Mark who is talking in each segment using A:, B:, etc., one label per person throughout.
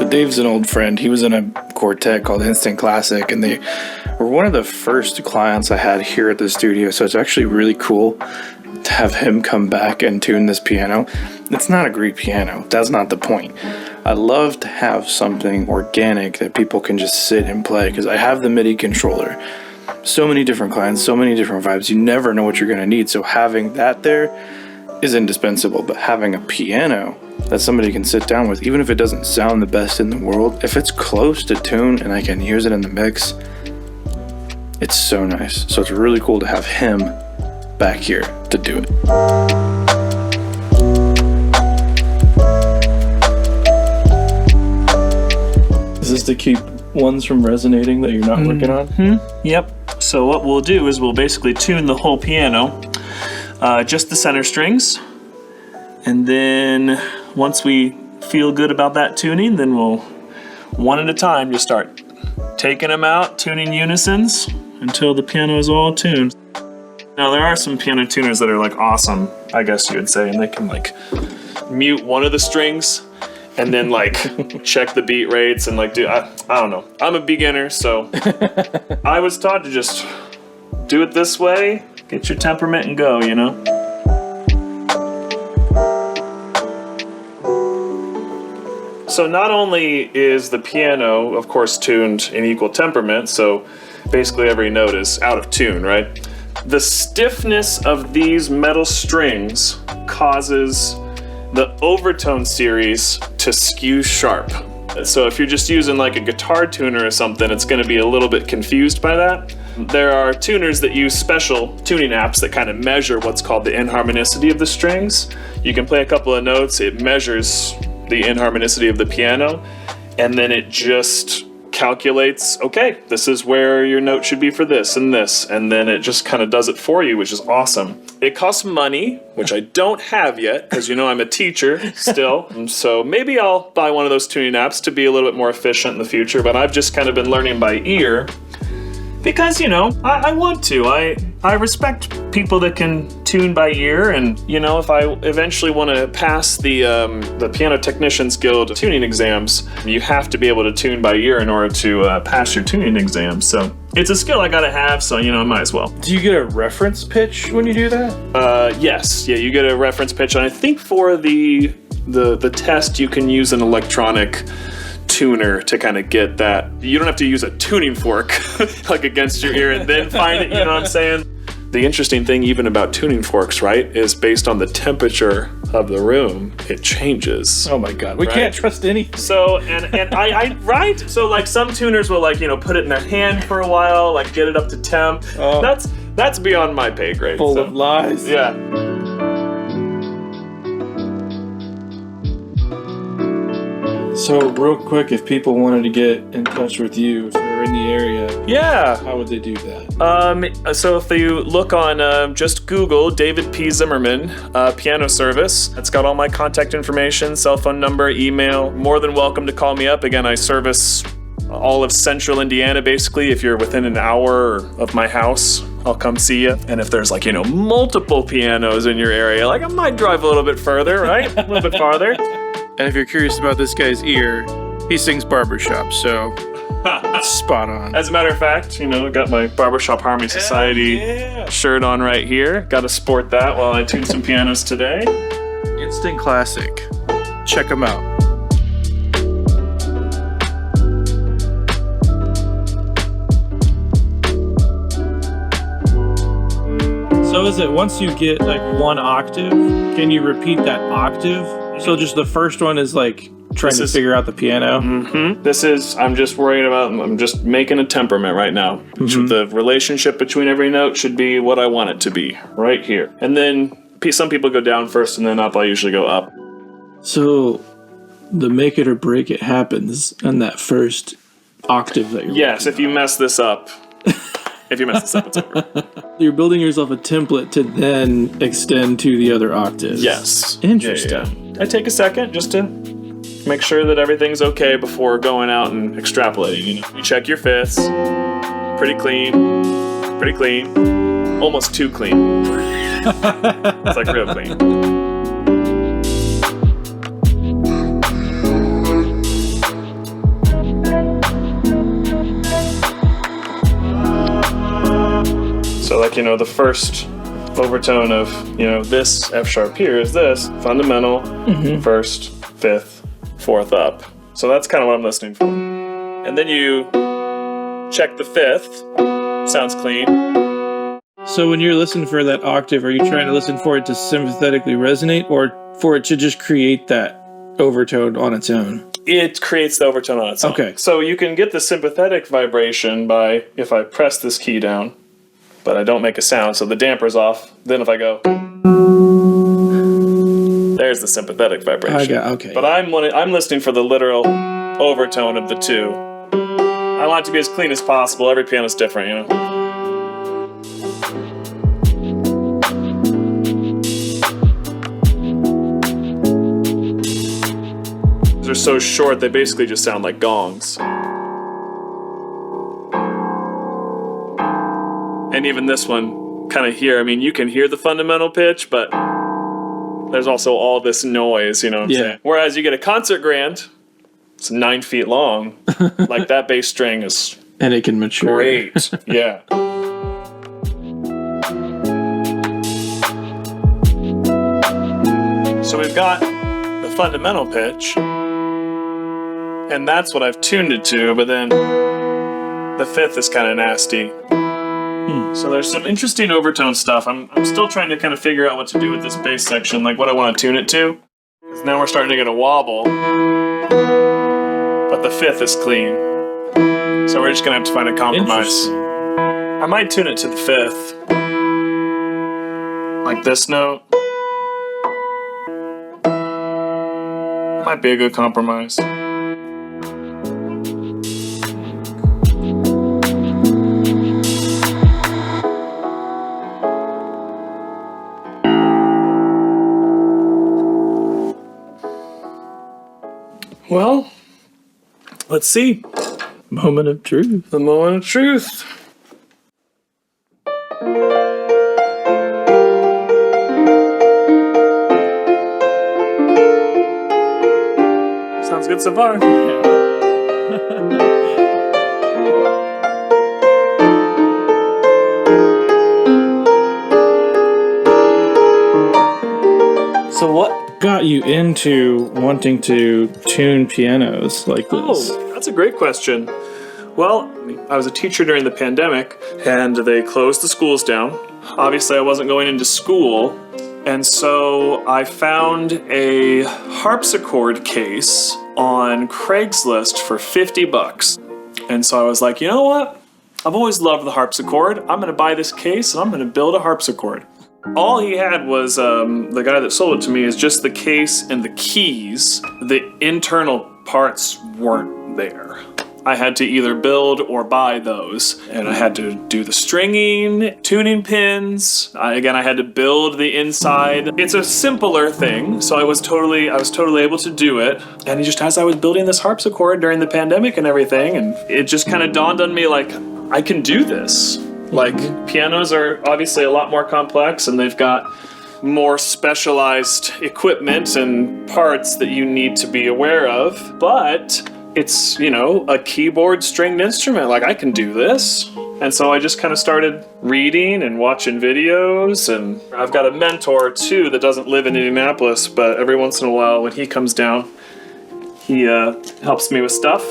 A: So Dave's an old friend. He was in a quartet called Instant Classic, and they were one of the first clients I had here at the studio. So it's actually really cool to have him come back and tune this piano. It's not a great piano. That's not the point. I love to have something organic that people can just sit and play, because I have the MIDI controller. So many different clients, so many different vibes. You never know what you're going to need. So having that there is indispensable. But having a piano that somebody can sit down with, even if it doesn't sound the best in the world, if it's close to tune and I can use it in the mix, it's so nice. So it's really cool to have him back here to do it. Is this to keep ones from resonating that you're not working on?
B: Yep. So what we'll do is we'll basically tune the whole piano, just the center strings, and then once we feel good about that tuning, then we'll, one at a time, just start taking them out, tuning unisons until the piano is all tuned. Now there are some piano tuners that are like awesome, I guess you would say, and they can like mute one of the strings and then like check the beat rates and like do, I don't know. I'm a beginner, so I was taught to just do it this way, get your temperament and go, you know? So not only is the piano, of course, tuned in equal temperament, so basically every note is out of tune, right? The stiffness of these metal strings causes the overtone series to skew sharp. So if you're just using like a guitar tuner or something, it's going to be a little bit confused by that. There are tuners that use special tuning apps that kind of measure what's called the inharmonicity of the strings. You can play a couple of notes, it measures the inharmonicity of the piano, and then it just calculates, okay, this is where your note should be for this, and then it just kind of does it for you, which is awesome. It costs money, which I don't have yet, because you know I'm a teacher still, so maybe I'll buy one of those tuning apps to be a little bit more efficient in the future, but I've just kind of been learning by ear, because, you know, I want to. I respect people that can tune by ear, and, you know, if I eventually want to pass the Piano Technicians Guild tuning exams, you have to be able to tune by ear in order to pass your tuning exam. So it's a skill I gotta have, so, you know, I might as well.
A: Do you get a reference pitch when you do that?
B: Yes. Yeah, you get a reference pitch, and I think for the test you can use an electronic tuner to kind of get that. You don't have to use a tuning fork like against your ear and then find it, you know what I'm saying? The interesting thing even about tuning forks, right, is based on the temperature of the room, it changes.
A: Oh my God, we can't trust anything.
B: So, and I right? So like some tuners will like, you know, put it in their hand for a while, like get it up to temp. Oh. That's beyond my pay grade.
A: Full of lies.
B: Yeah.
A: So real quick, if people wanted to get in touch with you, if they're in the area,
B: yeah,
A: how would they do that?
B: So if you look on, just Google David P. Zimmerman piano service. It's got all my contact information, cell phone number, email. More than welcome to call me up. Again, I service all of central Indiana, basically. If you're within an hour of my house, I'll come see you. And if there's like, you know, multiple pianos in your area, like I might drive a little bit further, right? A little bit farther.
A: And if you're curious about this guy's ear, he sings barbershop, so spot on.
B: As a matter of fact, you know, I got my Barbershop Harmony Society shirt on right here. Got to sport that while I tune some pianos today.
A: Instant Classic. Check them out. So is it once you get like one octave, can you repeat that octave? So just the first one is like trying to figure out the piano.
B: Mm-hmm. I'm just making a temperament right now. Mm-hmm. The relationship between every note should be what I want it to be right here. And then some people go down first and then up. I usually go up.
A: So the make it or break it happens on that first octave that you're
B: Yes, if you mess this up. If you mess this up, it's over.
A: You're building yourself a template to then extend to the other octaves.
B: Yes.
A: Interesting.
B: I take a second just to make sure that everything's okay before going out and extrapolating. You know, you check your fifths. Pretty clean. Almost too clean. It's like real clean. like, the first overtone of, this F sharp here is this fundamental, first, fifth, fourth up. So that's kind of what I'm listening for. And then you check the fifth, sounds clean.
A: So when you're listening for that octave, are you trying to listen for it to sympathetically resonate or for it to just create that overtone on its own?
B: It creates the overtone on its own.
A: Okay.
B: So you can get the sympathetic vibration by, if I press this key down, but I don't make a sound, so the damper's off. Then if I go, there's the sympathetic vibration.
A: Okay.
B: But I'm listening for the literal overtone of the two. I want it to be as clean as possible. Every piano's different, They're so short, they basically just sound like gongs. And even this one, kind of here, you can hear the fundamental pitch, but there's also all this noise, what I'm saying? Whereas you get a concert grand, it's 9 feet long, like that bass string is...
A: And it can mature.
B: Great, yeah. So we've got the fundamental pitch, and that's what I've tuned it to, but then the fifth is kind of nasty. So there's some interesting overtone stuff. I'm still trying to kind of figure out what to do with this bass section, like what I want to tune it to. Because now we're starting to get a wobble, but the fifth is clean. So we're just going to have to find a compromise. I might tune it to the fifth. Like this note. Might be a good compromise. Well, let's see.
A: Moment of truth.
B: The moment of truth. Sounds good so far. So what
A: got you into wanting to tune pianos like this?
B: Oh, that's a great question. Well, I was a teacher during the pandemic, and they closed the schools down. Obviously, I wasn't going into school, and so I found a harpsichord case on Craigslist for $50. And so I was like, you know what? I've always loved the harpsichord. I'm going to buy this case, and I'm going to build a harpsichord. All he had was, the guy that sold it to me, is just the case and the keys. The internal parts weren't there. I had to either build or buy those, and I had to do the stringing, tuning pins. I had to build the inside. It's a simpler thing, so I was totally able to do it. And just as I was building this harpsichord during the pandemic and everything, and it just kind of dawned on me, like, I can do this. Like, pianos are obviously a lot more complex, and they've got more specialized equipment and parts that you need to be aware of, but it's, a keyboard stringed instrument. Like, I can do this. And so I just kind of started reading and watching videos, and I've got a mentor too that doesn't live in Indianapolis, but every once in a while when he comes down, he helps me with stuff.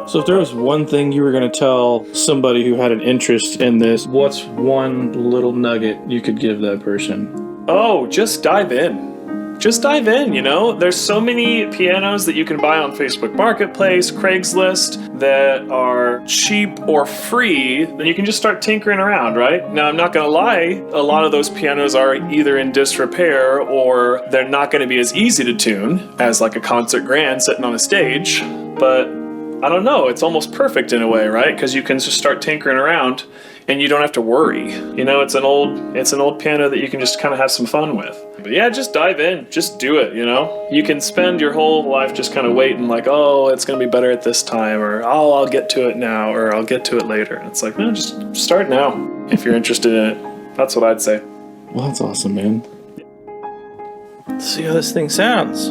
A: So if there was one thing you were going to tell somebody who had an interest in this, what's one little nugget you could give that person?
B: Oh, just dive in. Just dive in, There's so many pianos that you can buy on Facebook Marketplace, Craigslist, that are cheap or free, then you can just start tinkering around, right? Now, I'm not going to lie, a lot of those pianos are either in disrepair or they're not going to be as easy to tune as like a concert grand sitting on a stage, but I don't know, it's almost perfect in a way, right? Because you can just start tinkering around and you don't have to worry. It's an old piano that you can just kind of have some fun with. But yeah, just dive in, just do it, You can spend your whole life just kind of waiting like, oh, it's going to be better at this time, or oh, I'll get to it now, or I'll get to it later. And it's like, no, just start now if you're interested in it. That's what I'd say.
A: Well, that's awesome, man. Let's see how this thing sounds.